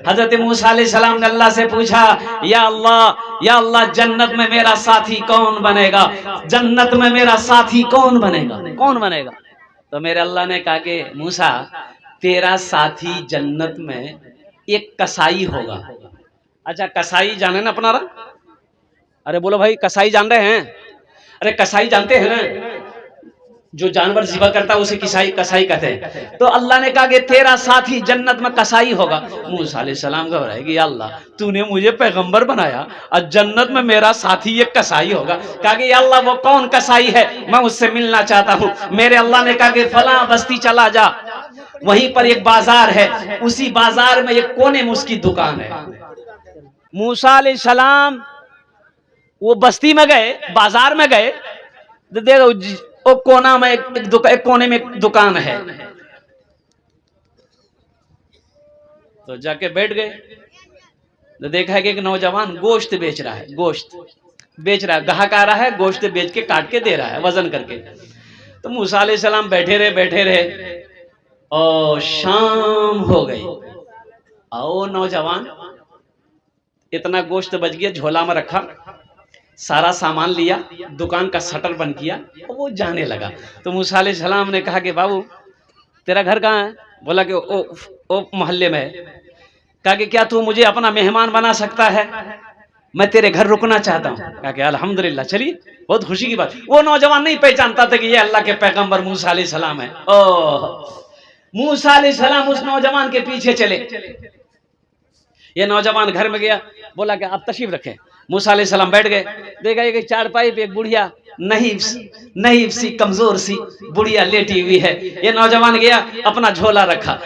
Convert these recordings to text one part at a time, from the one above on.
حضرت موسیٰ علیہ السلام نے اللہ سے پوچھا یا اللہ جنت میں میرا ساتھی کون بنے گا؟ جنت میں میرا ساتھی کون بنے گا؟ کون بنے گا؟ تو میرے اللہ نے کہا کہ موسیٰ تیرا ساتھی جنت میں ایک کسائی ہوگا۔ اچھا کسائی جانے نا اپنا رہا؟ ارے بولو بھائی کسائی جان رہے ہیں؟ ارے کسائی جانتے ہیں نا، جو جانور ذبح کرتا ہے اسے کسائی کہتے ہیں۔ تو اللہ نے کہا کہ تیرا ساتھی جنت میں کسائی ہوگا۔ موسیٰ علیہ السلام گھبرائے کہ یا اللہ تو نے مجھے پیغمبر بنایا اور جنت میں میرا ساتھی ایک کسائی ہوگا۔ کہا کہ یا اللہ وہ کون کسائی ہے، میں اس سے ملنا چاہتا ہوں۔ میرے اللہ نے کہا کہ فلاں بستی چلا جا، وہیں پر ایک بازار ہے، اسی بازار میں ایک کونے میں اس کی دکان ہے۔ موسیٰ علیہ السلام وہ بستی میں گئے، بازار میں گئے، دیکھو وہ کونا میں ایک کونے میں ایک دکان ہے، تو جا کے بیٹھ گئے تو دیکھا کہ ایک نوجوان گوشت بیچ رہا ہے، گوشت بیچ رہا ہے، گاہک آ رہا ہے گوشت بیچ کے کاٹ کے دے رہا ہے وزن کر کے۔ تو موسیٰ علیہ السلام بیٹھے رہے اور شام ہو گئی، اور نوجوان اتنا گوشت بچ گیا، جھولا میں رکھا، سارا سامان لیا، دکان کا شٹر بند کیا اور وہ جانے لگا۔ تو موسیٰ علیہ السلام نے کہا کہ بابو تیرا گھر کہاں ہے؟ بولا کہ او محلے میں ہے۔ کہا کہ کیا تو مجھے اپنا مہمان بنا سکتا ہے؟ میں تیرے گھر رکنا چاہتا ہوں۔ کہا کہ الحمدللہ، چلیے بہت خوشی کی بات۔ وہ نوجوان نہیں پہچانتا تھا کہ یہ اللہ کے پیغمبر موسیٰ علیہ السلام ہے۔ موسیٰ علیہ السلام اس نوجوان کے پیچھے چلے، یہ نوجوان گھر میں گیا، بولا کہ آپ تشریف رکھیں۔ موسیٰ علیہ السلام بیٹھ گئے، دیکھا کہ چارپائی پہ ایک بڑھیا نہیں سی کمزور سی بڑھیا لیٹی ہوئی ہے۔ یہ نوجوان گیا، اپنا جھولا رکھا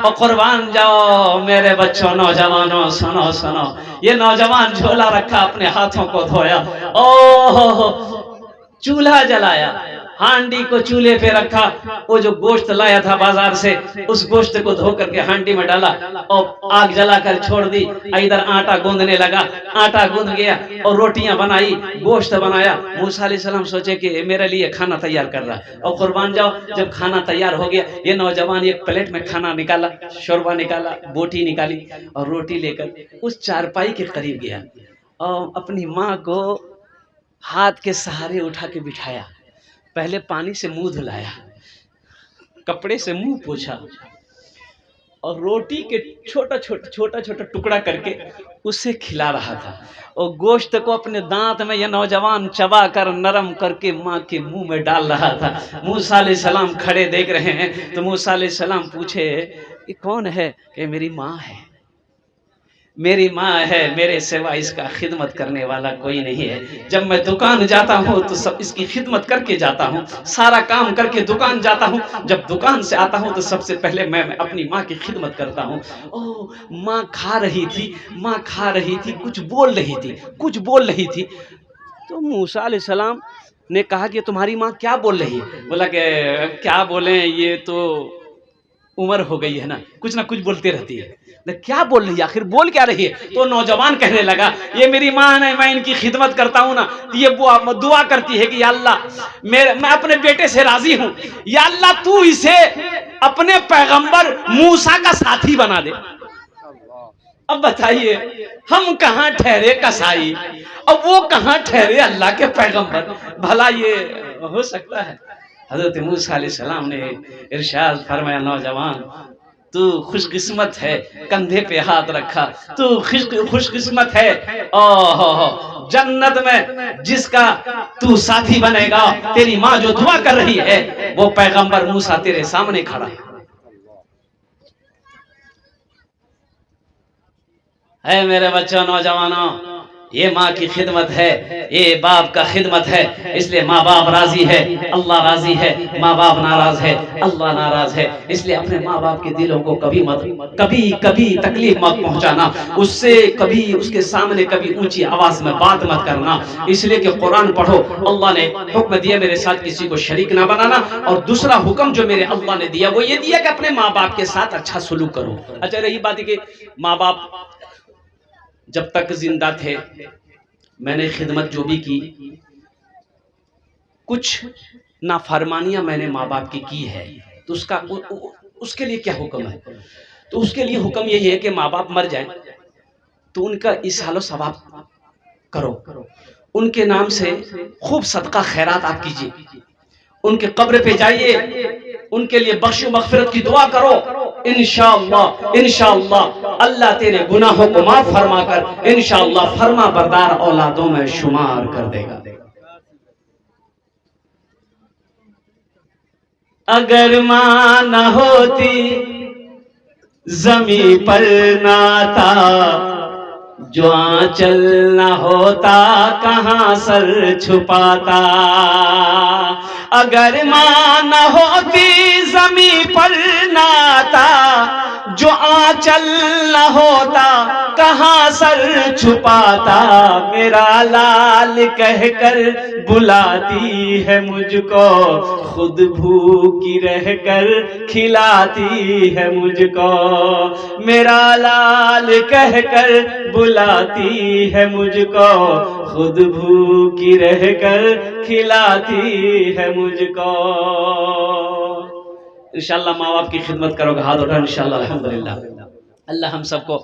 اور قربان جاؤ میرے بچوں، نوجوانوں سنو، یہ نوجوان جھولا رکھا، اپنے ہاتھوں کو دھویا، چولہا جلایا، ہانڈی کو چولہے پہ رکھا، وہ جو گوشت لایا تھا بازار سے اس گوشت کو دھو کر کے ہانڈی میں ڈالا اور آگ جلا کر چھوڑ دی۔ ادھر آٹا گوندنے لگا، آٹا گوند گیا اور روٹیاں بنائی، گوشت بنایا۔ موسیٰ علیہ السلام سوچے کہ میرے لیے کھانا تیار کر رہا ہے، اور قربان جاؤ جب کھانا تیار ہو گیا، یہ نوجوان ایک پلیٹ میں کھانا نکالا، شوربہ نکالا، بوٹی نکالی اور روٹی لے کر اس چارپائی کے قریب گیا اور اپنی ماں کو ہاتھ کے سہارے اٹھا کے بٹھایا، پہلے پانی سے منہ دھلایا، کپڑے سے منہ پوچھا اور روٹی کے چھوٹا ٹکڑا کر کے اسے کھلا رہا تھا، اور گوشت کو اپنے دانت میں یہ نوجوان چبا کر نرم کر کے ماں کے منہ میں ڈال رہا تھا۔ موسیٰ علیہ السلام کھڑے دیکھ رہے ہیں، تو موسیٰ علیہ السلام پوچھے یہ کون ہے؟ کہ میری ماں ہے، میری ماں ہے، میرے سوا اس کا خدمت کرنے والا کوئی نہیں ہے۔ جب میں دکان جاتا ہوں تو سب اس کی خدمت کر کے جاتا ہوں، سارا کام کر کے دکان جاتا ہوں، جب دکان سے آتا ہوں تو سب سے پہلے میں اپنی ماں کی خدمت کرتا ہوں۔ ماں کھا رہی تھی، کچھ بول رہی تھی۔ تو موسیٰ علیہ السلام نے کہا کہ تمہاری ماں کیا بول رہی ہے؟ بولا کہ کیا بولیں، یہ تو عمر ہو گئی ہے نا، کچھ نہ کچھ بولتے رہتی ہے، کیا بول رہی ہے، آخر بول کیا رہی ہے؟ تو نوجوان کہنے لگا یہ میری ماں ہے، میں ان کی خدمت کرتا ہوں نا، یہ دعا کرتی ہے کہ یا اللہ میں اپنے بیٹے سے راضی ہوں، یا اللہ تو اسے اپنے پیغمبر موسیٰ کا ساتھی بنا دے۔ اب بتائیے ہم کہاں ٹھہرے کسائی، اب وہ کہاں ٹھہرے اللہ کے پیغمبر؟ بھلا یہ ہو سکتا ہے؟ حضرت موسیٰ علیہ السلام نے ارشاد فرمایا نوجوان تو خوش قسمت ہے، کندھے پہ ہاتھ رکھا، تو خوش قسمت ہے، جنت میں جس کا تو ساتھی بنے گا، تیری ماں جو دعا کر رہی ہے وہ پیغمبر موسیٰ تیرے سامنے کھڑا ہے۔ میرے بچوں، نوجوانوں، یہ ماں کی خدمت ہے، یہ باپ کا خدمت ہے، اس لیے ماں باپ راضی ہے اللہ راضی ہے، ماں باپ ناراض ہے اللہ ناراض ہے۔ اس لیے اپنے ماں باپ کے دلوں کو کبھی تکلیف مت پہنچانا، اس سے کبھی اس کے سامنے کبھی اونچی آواز میں بات مت کرنا، اس لیے کہ قرآن پڑھو، اللہ نے حکم دیا میرے ساتھ کسی کو شریک نہ بنانا، اور دوسرا حکم جو میرے اللہ نے دیا وہ یہ دیا کہ اپنے ماں باپ کے ساتھ اچھا سلوک کرو۔ اچھا رہی بات ہے کہ ماں باپ جب تک زندہ تھے میں نے خدمت جو بھی کی، کچھ نافرمانیاں میں نے ماں باپ کی ہے، تو اس کے لیے کیا حکم ہے؟ تو تو اس کے لیے حکم یہی ہے کہ ماں باپ مر جائیں تو ان کا اصحال و ثواب کرو، ان کے نام سے خوب صدقہ خیرات آپ کیجیے، ان کے قبر پہ جائیے، ان کے لیے بخش و مغفرت کی دعا کرو، انشاءاللہ اللہ تیرے گناہوں کو معاف فرما کر انشاءاللہ فرما بردار اولادوں میں شمار کر دے گا۔ اگر ماں نہ ہوتی زمیں پر نہ آتا، جو آنچل نہ ہوتا کہاں سر چھپاتا۔ اگر ماں نہ ہوتی زمیں پر نہ آتا، جو آنچل نہ ہوتا کہاں سر چھپاتا۔ میرا لال کہہ کر بلاتی ہے مجھ کو، خود بھوکی رہ کر کھلاتی ہے مجھ کو۔ میرا لال کہہ کر بلاتی ہے مجھ کو، خود بھوکی رہ کر کھلاتی ہے مجھ کو۔ انشاءاللہ ماں باپ کی خدمت کرو گے، ہاتھ اٹھا انشاءاللہ الحمدللہ۔ اللہ ہم سب کو،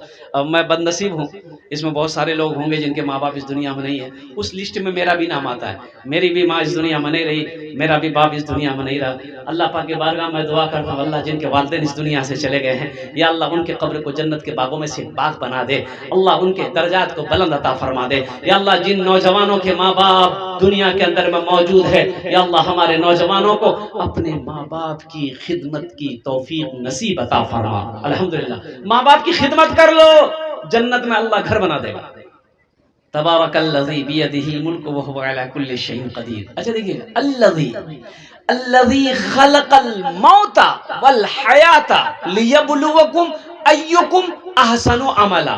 میں بد نصیب ہوں، اس میں بہت سارے لوگ ہوں گے جن کے ماں باپ اس دنیا میں نہیں ہیں، اس لسٹ میں میرا بھی نام آتا ہے، میری بھی ماں اس دنیا میں نہیں رہی، میرا بھی باپ اس دنیا میں نہیں رہا۔ اللہ پاک کی بارگاہ میں دعا کرتا ہوں اللہ جن کے والدین اس دنیا سے چلے گئے ہیں یا اللہ ان کے قبر کو جنت کے باغوں میں سے باغ بنا دے، اللہ ان کے درجات کو بلند عطا فرما دے۔ یا اللہ جن نوجوانوں کے ماں باپ دنیا کے اندر میں موجود ہے یا اللہ ہمارے نوجوانوں کو اپنے ماں باپ کی خدمت کی توفیق نصیب عطا فرما۔ الحمدللہ ماں باپ کی خدمت کر لو، جنت میں اللہ گھر بنا دے گا۔ تبارک الذی بیدہ الملک وہو علی کل شیء قدیر۔ اچھا دیکھیے، الذی خلق الموت والحیات لیبلوکم ایکم احسن عملا۔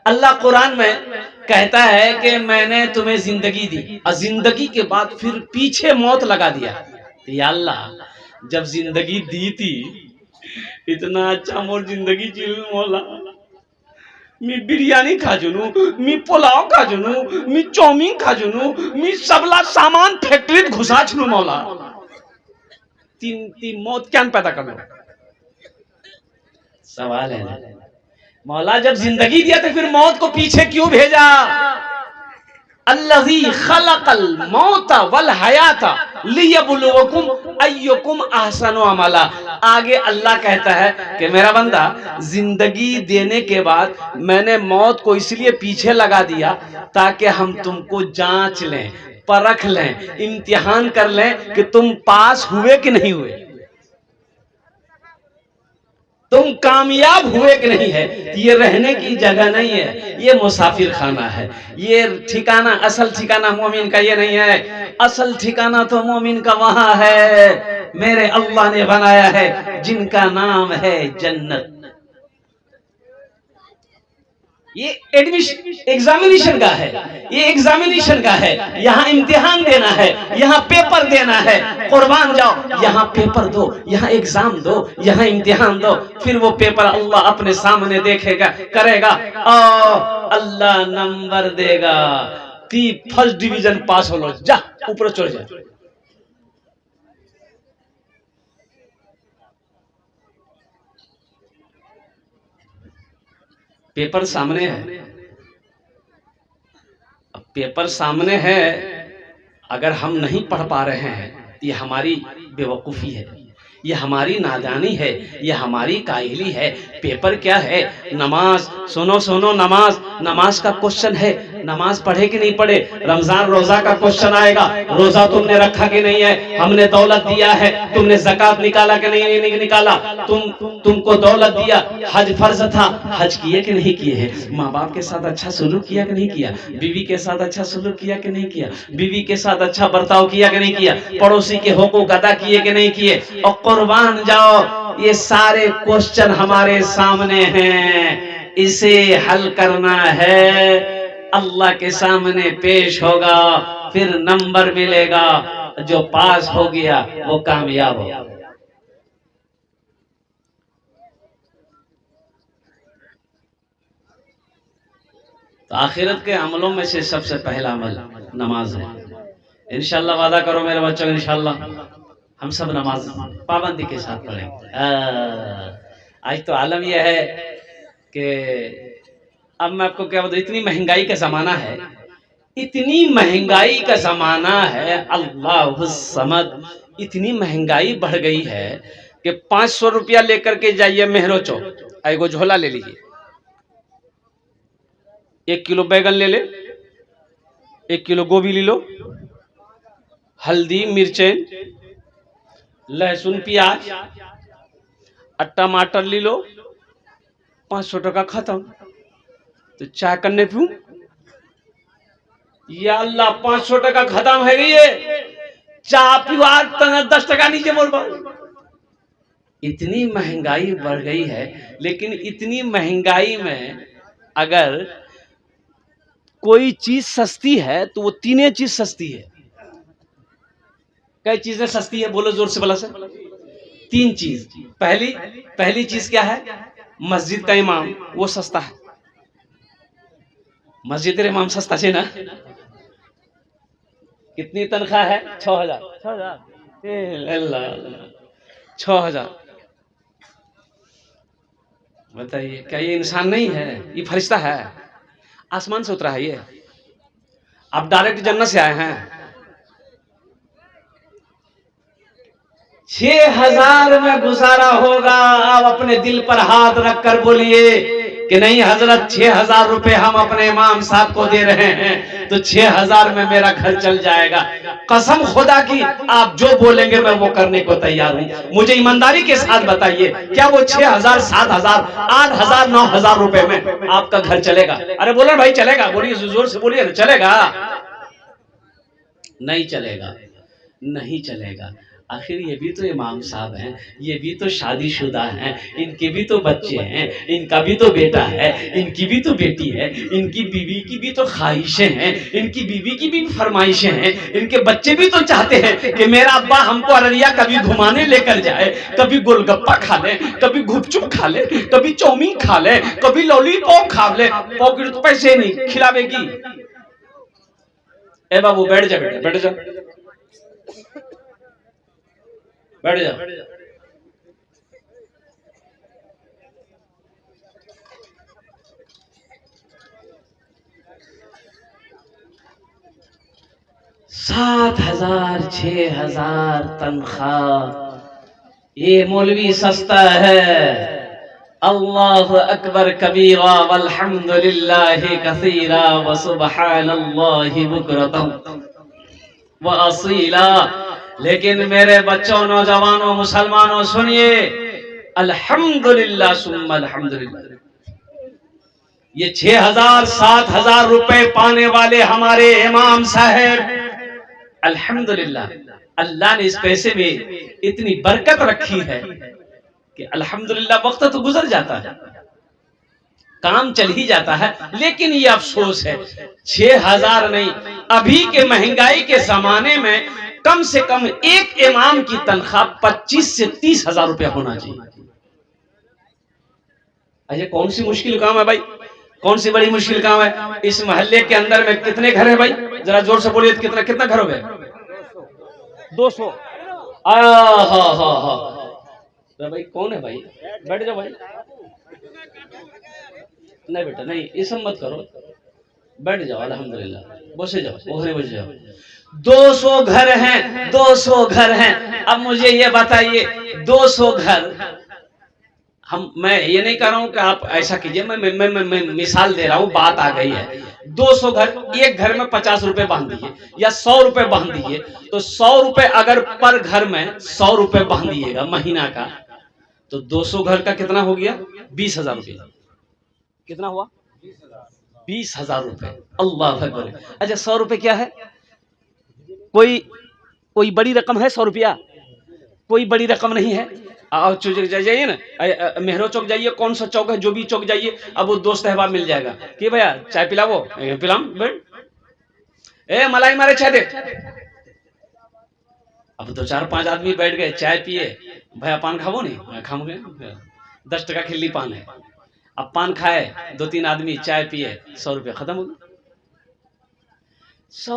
اللہ قرآن میں کہتا ہے کہ میں نے تمہیں زندگی دی اور زندگی کے بعد پھر پیچھے موت لگا دیا۔ یا اللہ جب زندگی دی تھی اتنا اچھا مور زندگی جیل مولا، می بریانی کھا جنو، می پلاؤ کھا جنو، می چومین کھا جنو، می سبلا سامان فیکٹریت گھسا چھنو مولا، تین موت کیا پیدا کرنا؟ سوال ہے مولا جب زندگی دیا تو پھر موت کو پیچھے کیوں بھیجا؟ الذی خلق الموت والحیات لیبلوکم ایکم احسن عملا۔ آگے اللہ کہتا ہے کہ میرا بندہ زندگی دینے کے بعد میں نے موت کو اس لیے پیچھے لگا دیا تاکہ ہم تم کو جانچ لیں، پرکھ لیں، امتحان کر لیں کہ تم پاس ہوئے کہ نہیں ہوئے، تم کامیاب ہوئے کہ نہیں ہے۔ یہ رہنے کی جگہ نہیں ہے، یہ مسافر خانہ ہے، یہ ٹھکانہ اصل ٹھکانہ مومن کا یہ نہیں ہے، اصل ٹھکانہ تو مومن کا وہاں ہے، میرے اللہ نے بنایا ہے جن کا نام ہے جنت۔ یہ ایگزامینیشن کا ہے، یہ ایگزامینیشن کا ہے، یہاں امتحان دینا ہے، یہاں پیپر دینا ہے۔ قربان جاؤ، یہاں پیپر دو، یہاں ایگزام دو، یہاں امتحان دو، پھر وہ پیپر اللہ اپنے سامنے دیکھے گا، کرے گا، اللہ نمبر دے گا، فرسٹ ڈویژن پاس ہو لو، جا اوپر چڑھ جا۔ پیپر سامنے ہے، پیپر سامنے ہے، اگر ہم نہیں پڑھ پا رہے ہیں یہ ہماری بے وقوفی ہے، یہ ہماری نادانی ہے، یہ ہماری کاہلی ہے۔ پیپر کیا ہے؟ نماز۔ سنو نماز کا کوشچن ہے، نماز پڑھے کہ نہیں پڑھے۔ رمضان روزہ کا کوشچن آئے گا، روزہ تم نے رکھا کہ نہیں ہے، ہم نے دولت دیا ہے، تم نے زکوٰۃ نکالا کہ نہیں نکالا، تم کو دولت دیا، حج فرض تھا، حج کیے کہ نہیں کیے ہیں، ماں باپ کے ساتھ اچھا سلوک کیا کہ نہیں کیا، بیوی کے ساتھ اچھا سلوک کیا کہ نہیں کیا، بیوی کے ساتھ اچھا برتاؤ کیا کہ نہیں کیا، پڑوسی کے حقوق ادا کیے کہ نہیں کیے۔ اور قربان جاؤ یہ سارے کوشچن ہمارے سامنے ہیں، اسے حل کرنا ہے، اللہ کے سامنے پیش ہوگا، پھر نمبر ملے گا، جو پاس ہو گیا وہ کامیاب ہو۔ تو آخرت کے عملوں میں سے سب سے پہلا عمل نماز ہے۔ انشاءاللہ وعدہ کرو میرے بچوں، انشاءاللہ ہم سب نماز پابندی کے ساتھ پڑھیں گے۔ آج تو عالم یہ ہے کہ اب میں آپ کو کیا بتاؤں، اتنی مہنگائی کا زمانہ ہے، اتنی مہنگائی کا زمانہ ہے، اللہ الصمد، اتنی مہنگائی بڑھ گئی ہے کہ 500 روپیہ لے کر کے جائیے مہرو چوک، ایگو جھولا لے لیجیے، 1 کلو بیگن لے لے، 1 کلو گوبھی لے لو، ہلدی مرچیں لہسن پیاز اور ٹماٹر لے لو، 500 ٹکا ختم۔ تو چائے کرنے پیوں، یا اللہ 500 ٹکا ختم ہے گئی ہے، چائے پیو آج 10 ٹکا نیچے بول پاؤ۔ اتنی مہنگائی بڑھ گئی ہے، لیکن اتنی مہنگائی میں اگر کوئی چیز سستی ہے تو وہ تینیں چیز سستی ہے۔ کئی چیزیں سستی ہے؟ بولو زور سے بلا سے۔ 3 چیز۔ پہلی چیز کیا ہے؟ مسجد کا امام، وہ سستا ہے۔ مسجد کا امام سستا ہے نا؟ کتنی تنخواہ ہے؟ 6000۔ 6000۔ بتائیے کیا یہ انسان نہیں ہے؟ یہ فرشتہ ہے، آسمان سے اترا ہے یہ؟ آپ ڈائریکٹ جنت سے آئے ہیں؟ 6000 میں گزارا ہوگا؟ آپ اپنے دل پر ہاتھ رکھ کر بولیے کہ نہیں حضرت 6000 روپے ہم اپنے امام صاحب کو دے رہے ہیں تو 6000 میں میرا گھر چل جائے گا۔ قسم خدا کی آپ جو بولیں گے میں وہ کرنے کو تیار ہوں۔ مجھے ایمانداری کے ساتھ بتائیے کیا وہ 6000 7000 8000 9000 روپے میں آپ کا گھر چلے گا؟ ارے بولو بھائی چلے گا، بولیے زور سے بولیے، چلے گا؟ نہیں چلے گا، نہیں چلے گا۔ آخر یہ بھی تو امام صاحب ہیں، یہ بھی تو شادی شدہ ہیں، ان کے بھی تو بچے ہیں، ان کا بھی تو بیٹا ہے، ان کی بھی تو بیٹی ہے، ان کی بیوی کی بھی تو خواہشیں ہیں، ان کی بیوی کی بھی فرمائشیں ہیں، ان کے بچے بھی تو چاہتے ہیں کہ میرا ابا ہم کو ارریا کبھی گھمانے لے کر جائے، کبھی گول گپا کھا لے، کبھی گپ چپ کھا لے، کبھی چاؤمین کھا لے، کبھی لولی پاپ کھا لے۔ پاکٹ تو پیسے نہیں کھلاوے گی۔ اے بابو بیٹھ جا، بیٹھ جا، بیٹھ جا۔ 7000 6000 تنخواہ، یہ مولوی سستا ہے؟ اللہ اکبر کبیرہ والحمد للہ کثیرا وسبحان اللہ بکرۃ واصیلا۔ لیکن میرے بچوں، نوجوانوں، مسلمانوں سنیے، الحمدللہ ثم الحمدللہ، یہ 6000 7000 روپے پانے والے ہمارے امام صاحب، الحمدللہ اللہ نے اس پیسے میں اتنی برکت رکھی ہے کہ الحمدللہ وقت تو گزر جاتا ہے، کام چل ہی جاتا ہے، لیکن یہ افسوس ہے 6000 نہیں، ابھی کے مہنگائی کے زمانے میں کم سے کم ایک امام کی تنخواہ 25 سے 30 ہزار روپے ہونا چاہیے۔ اچھا کون سی مشکل کام ہے بھائی؟ کون سی بڑی مشکل کام ہے؟ اس محلے کے اندر میں کتنے گھر ہیں بھائی؟ ذرا زور سے بولیے، کتنا گھر ہو گئے؟ 200۔ بھائی کون ہے بھائی؟ بیٹھ جاؤ بھائی۔ نہیں بیٹا نہیں، یہ سب مت کرو، بیٹھ جاؤ، الحمدللہ بسے جاؤ، اوہرے بس جاؤ۔ 200 گھر ہیں، 200 گھر ہیں۔ اب مجھے یہ بتائیے 200 گھر، میں یہ نہیں کہہ رہا ہوں کہ آپ ایسا کیجئے، میں مثال دے رہا ہوں، بات آ گئی ہے۔ 200 گھر، ایک گھر میں 50 روپے باندھ دیئے یا 100 روپے باندھ دیئے، تو 100 روپے اگر پر گھر میں 100 روپے باندھ دیئے گا مہینہ کا، تو 200 گھر کا کتنا ہو گیا؟ 20,000 روپے۔ کتنا ہوا؟ 20,000 روپے۔ اللہ اکبر۔ اچھا 100 روپے کیا ہے؟ کوئی بڑی رقم ہے 100 روپیہ؟ کوئی بڑی رقم نہیں ہے۔ اور جائیے نا، مہرو چوک جائیے، کون سا چوک ہے، جو بھی چوک جائیے، اب وہ دوست احباب مل جائے گا کہ بھیا چائے پلاو، پلام بیٹھ، اے ملائی مارے چائے دے۔ اب 2-4-5 آدمی بیٹھ گئے، چائے پیے، بھیا پان کھاو نہیں؟ کھاؤں گے، 10 ٹکا کھلی پان ہے۔ اب پان کھائے، 2-3 آدمی چائے پیے، 100 روپے ختم ہو گئے۔ 100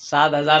7,000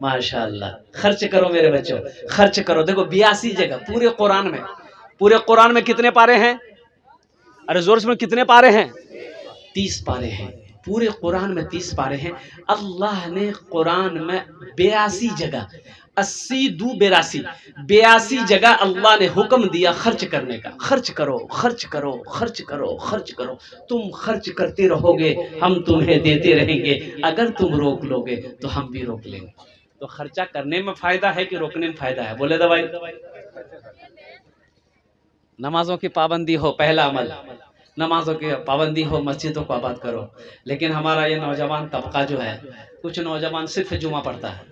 ماشاءاللہ خرچ کرو میرے بچوں، خرچ کرو. دیکھو 82 جگہ پورے قرآن میں کتنے پارے ہیں؟ ارے زور سے، کتنے پارے ہیں؟ 30 پارے ہیں. پورے قرآن میں 30 پارے ہیں. اللہ نے قرآن میں 82 جگہ 80 دو 82 82 جگہ اللہ نے حکم دیا خرچ کرنے کا. خرچ کرو، خرچ کرو، خرچ کرو، خرچ کرو. تم خرچ کرتے رہو گے، ہم تمہیں دیتے رہیں گے. اگر تم روک لو گے تو ہم بھی روک لیں گے. تو خرچہ کرنے میں فائدہ ہے کہ روکنے میں فائدہ ہے؟ بولے دوائی. نمازوں کی پابندی ہو، پہلا عمل نمازوں کی پابندی ہو، مسجدوں کو آباد کرو. لیکن ہمارا یہ نوجوان طبقہ جو ہے، کچھ نوجوان صرف جمعہ پڑھتا ہے.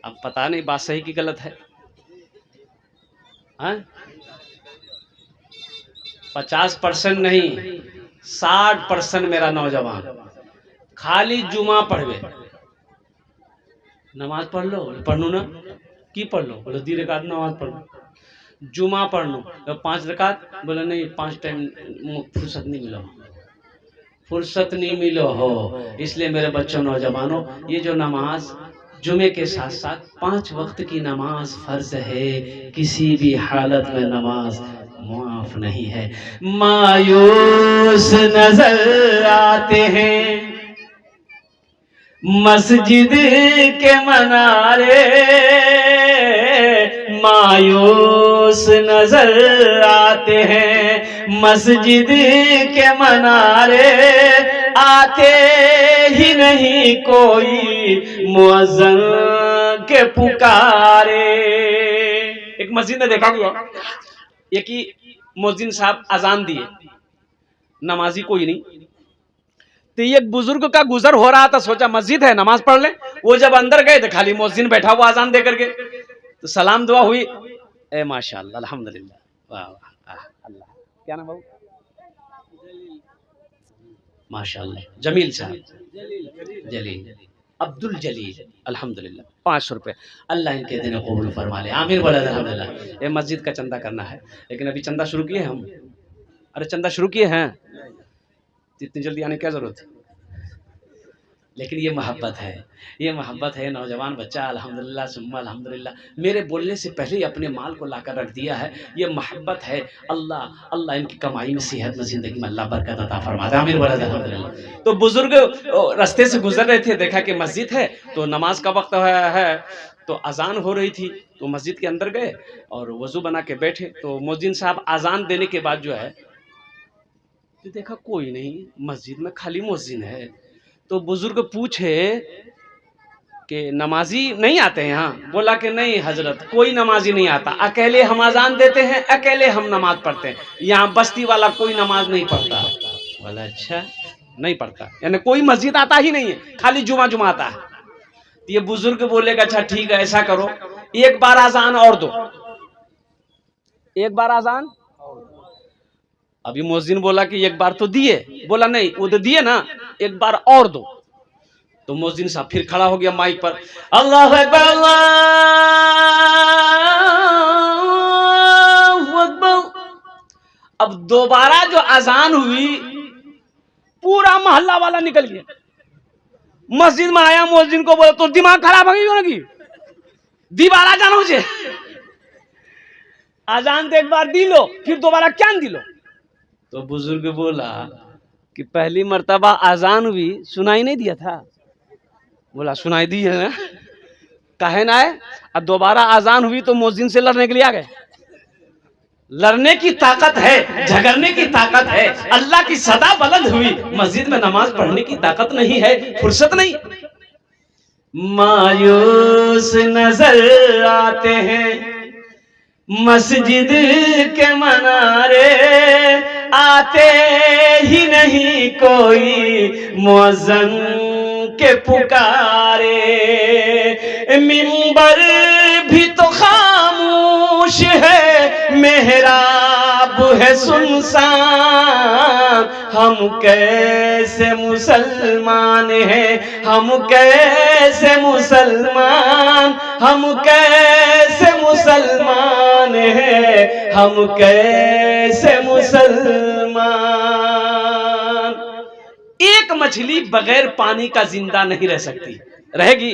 اب پتہ نہیں بات صحیح کی غلط ہے. 50% نہیں، 60% میرا نوجوان خالی جمعہ پڑھوے. نماز پڑھ لو، پڑھنو نا کی پڑھ لو، بولے 2 رکعت نماز پڑھ لو. جمعہ پڑھ لو 5 رکعت، بولے نہیں 5 ٹائم فرصت نہیں ملا، فرصت نہیں ملو ہو. اس لیے میرے بچوں نوجوانوں، یہ جو نماز جمعے کے ساتھ ساتھ 5 وقت کی نماز فرض ہے. کسی بھی حالت میں نماز معاف نہیں ہے. مایوس نظر آتے ہیں مسجد کے منارے، مایوس نظر آتے ہیں مسجد کے منارے. آتے ہی نہیں کوئی مؤذن کے پکارے. ایک مسجد میں دیکھا گیا، ایک ہی مؤذن صاحب اذان دیے، نمازی کوئی نہیں. تو ایک بزرگ کا گزر ہو رہا تھا، سوچا مسجد ہے نماز پڑھ لیں. وہ جب اندر گئے تو خالی مؤذن بیٹھا ہوا اذان دے کر کے. تو سلام دعا ہوئی، اے ماشاءاللہ الحمدللہ، واہ واہ اللہ. کیا نام بابو؟ ماشاءاللہ جمیل صاحب، جلیل عبد الجلیل، الحمدللہ. 500 روپے اللہ ان کے دن قبول فرما لے. آمین بولا الحمدللہ. یہ مسجد کا چندہ کرنا ہے، لیکن ابھی چندہ شروع کیے ہم. ارے چندہ شروع کیے ہیں، اتنی جلدی آنے کی کیا ضرورت ہے؟ لیکن یہ محبت ہے، یہ محبت ہے. نوجوان بچہ الحمدللہ ثم الحمدللہ میرے بولنے سے پہلے ہی اپنے مال کو لا کر رکھ دیا ہے. یہ محبت ہے. اللہ ان کی کمائی میں، صحت میں، زندگی میں اللہ برکت عطا فرما دے. آمین بولا الحمدللہ. تو بزرگ راستے سے گزر رہے تھے، دیکھا کہ مسجد ہے تو نماز کا وقت ہے، تو اذان ہو رہی تھی. تو مسجد کے اندر گئے اور وضو بنا کے بیٹھے. تو مؤذن صاحب اذان دینے کے بعد جو ہے دیکھا کوئی نہیں مسجد میں، خالی مؤذن ہے. تو بزرگ پوچھے کہ نمازی نہیں آتے ہیں یہاں؟ بولا کہ نہیں حضرت، کوئی نمازی نہیں آتا. اکیلے ہم اذان دیتے ہیں، اکیلے ہم نماز پڑھتے ہیں. یہاں بستی والا کوئی نماز نہیں پڑھتا. بولا اچھا نہیں پڑھتا، یعنی کوئی مسجد آتا ہی نہیں ہے، خالی جمعہ آتا ہے. یہ بزرگ بولے گا اچھا ٹھیک ہے ایسا کرو، ایک بار اذان اور دو، ایک بار اذان. ابھی مؤذن بولا کہ ایک بار تو دیے، بولا نہیں وہ تو دیے نا، ایک بار اور دو. تو مؤذن صاحب پھر کھڑا ہو گیا مائک پر، اللہ اکبر اللہ اکبر. اب دوبارہ جو اذان ہوئی پورا محلہ والا نکل گیا. مسجد میں آیا مؤذن کو بولا تو دماغ خراب ہو گئی، دوبارہ جانا مجھے اذان تو ایک بار دی لو، پھر دوبارہ کیا دی لو. تو بزرگ بولا کہ پہلی مرتبہ اذان ہوئی سنائی نہیں دیا تھا؟ بولا سنائی دی ہے نا، کہے نہ ہے. اب دوبارہ اذان ہوئی تو مؤذن سے لڑنے کے لیے آ گئے. لڑنے کی طاقت ہے، جھگڑنے کی طاقت ہے. اللہ کی صدا بلند ہوئی، مسجد میں نماز پڑھنے کی طاقت نہیں ہے، فرصت نہیں. مایوس نظر آتے ہیں مسجد کے منارے، آتے ہی نہیں کوئی مؤذن کے پکارے. منبر بھی تو خاموش ہے، محراب ہے سنسان. ہم کیسے مسلمان ہیں، ہم کیسے مسلمان، ہم کیسے مسلمان ہیں، ہم کیسے مسلمان. ایک مچھلی بغیر پانی کا زندہ نہیں رہ سکتی، رہے گی؟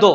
2।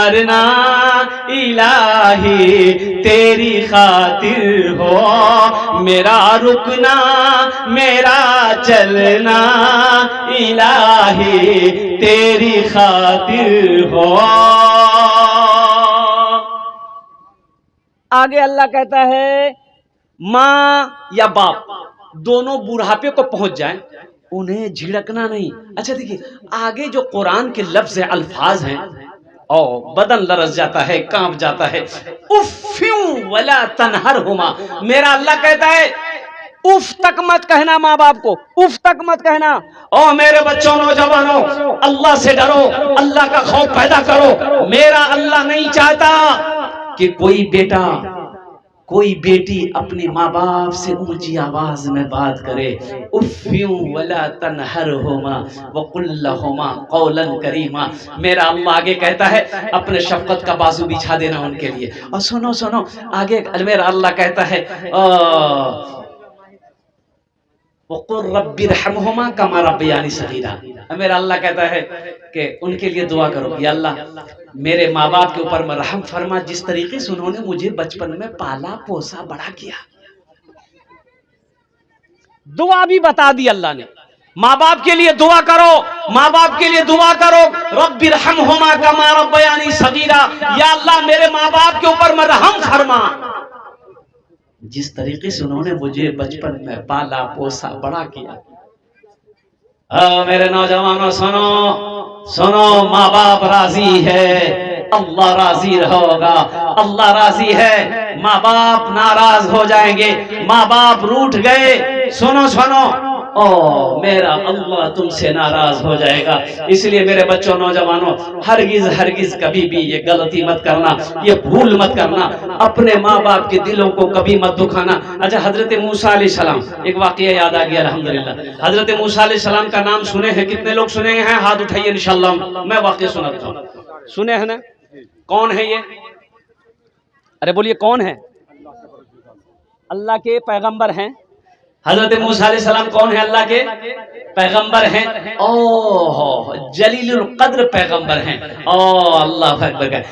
مرنا الہی تیری خاطر ہو، میرا رکنا میرا چلنا الہی تیری خاطر ہو۔ آگے اللہ کہتا ہے ماں یا باپ دونوں بڑھاپے کو پہنچ جائیں، انہیں جھڑکنا نہیں۔ اچھا دیکھیے آگے جو قرآن کے لفظ الفاظ ہیں او بدن لرز جاتا ہے، کانپ جاتا ہے۔ افیوں ولا تنہرہما، میرا اللہ کہتا ہے اف تک مت کہنا ماں باپ کو، اف تک مت کہنا۔ او میرے بچوں نوجوانوں، اللہ سے ڈرو، اللہ کا خوف پیدا کرو۔ میرا اللہ نہیں چاہتا کہ کوئی بیٹا کوئی بیٹی اپنے ماں باپ سے اونچی آواز میں بات کرے۔ افیوں ولا تنہرہما وقل لہما قولا کریما، میرا اللہ آگے کہتا ہے اپنے شفقت کا بازو بچھا دینا ان کے لیے۔ اور سنو سنو آگے میرا اللہ کہتا ہے وقل رب ارحمہما کما ربیانی صغیرا، میرا اللہ کہتا ہے کہ ان کے لیے دعا کرو یا اللہ میرے ماں باپ کے اوپر رحم فرما، جس طریقے سے انہوں نے مجھے بچپن میں پالا پوسا بڑا کیا۔ دعا بھی بتا دی اللہ نے، ماں باپ کے لیے دعا کرو، ماں باپ کے لیے دعا کرو رب ارحمہما کما ربیانی صغیرا، یا اللہ میرے ماں باپ کے اوپر رحم فرما، جس طریقے سے انہوں نے مجھے بچپن میں پالا پوسا بڑا کیا۔ میرے نوجوانوں سنو سنو، ماں باپ راضی ہے اللہ راضی ہوگا، اللہ راضی ہے ماں باپ ناراض ہو جائیں گے، ماں باپ روٹھ گئے، سنو سنو او میرا اللہ تم سے ناراض ہو جائے گا۔ اس لیے میرے بچوں نوجوانوں ہرگز ہرگز کبھی بھی یہ غلطی مت کرنا، یہ بھول مت کرنا، اپنے ماں باپ کے دلوں کو کبھی مت دکھانا۔ اچھا حضرت موسیٰ علیہ السلام، ایک واقعہ یاد آ گیا الحمدللہ۔ حضرت موسیٰ علیہ السلام کا نام سنے ہیں؟ کتنے لوگ سنے ہیں؟ ہاتھ اٹھائیے انشاءاللہ میں واقعہ سناتا ہوں۔ سنے ہیں نا؟ کون ہے یہ؟ ارے بولیے کون ہے؟ اللہ کے پیغمبر ہیں۔ حضرت موسیٰ علیہ السلام کون ہے؟ اللہ کے پیغمبر ہیں، جلیل القدر پیغمبر ہیں۔ اللہ اکبر۔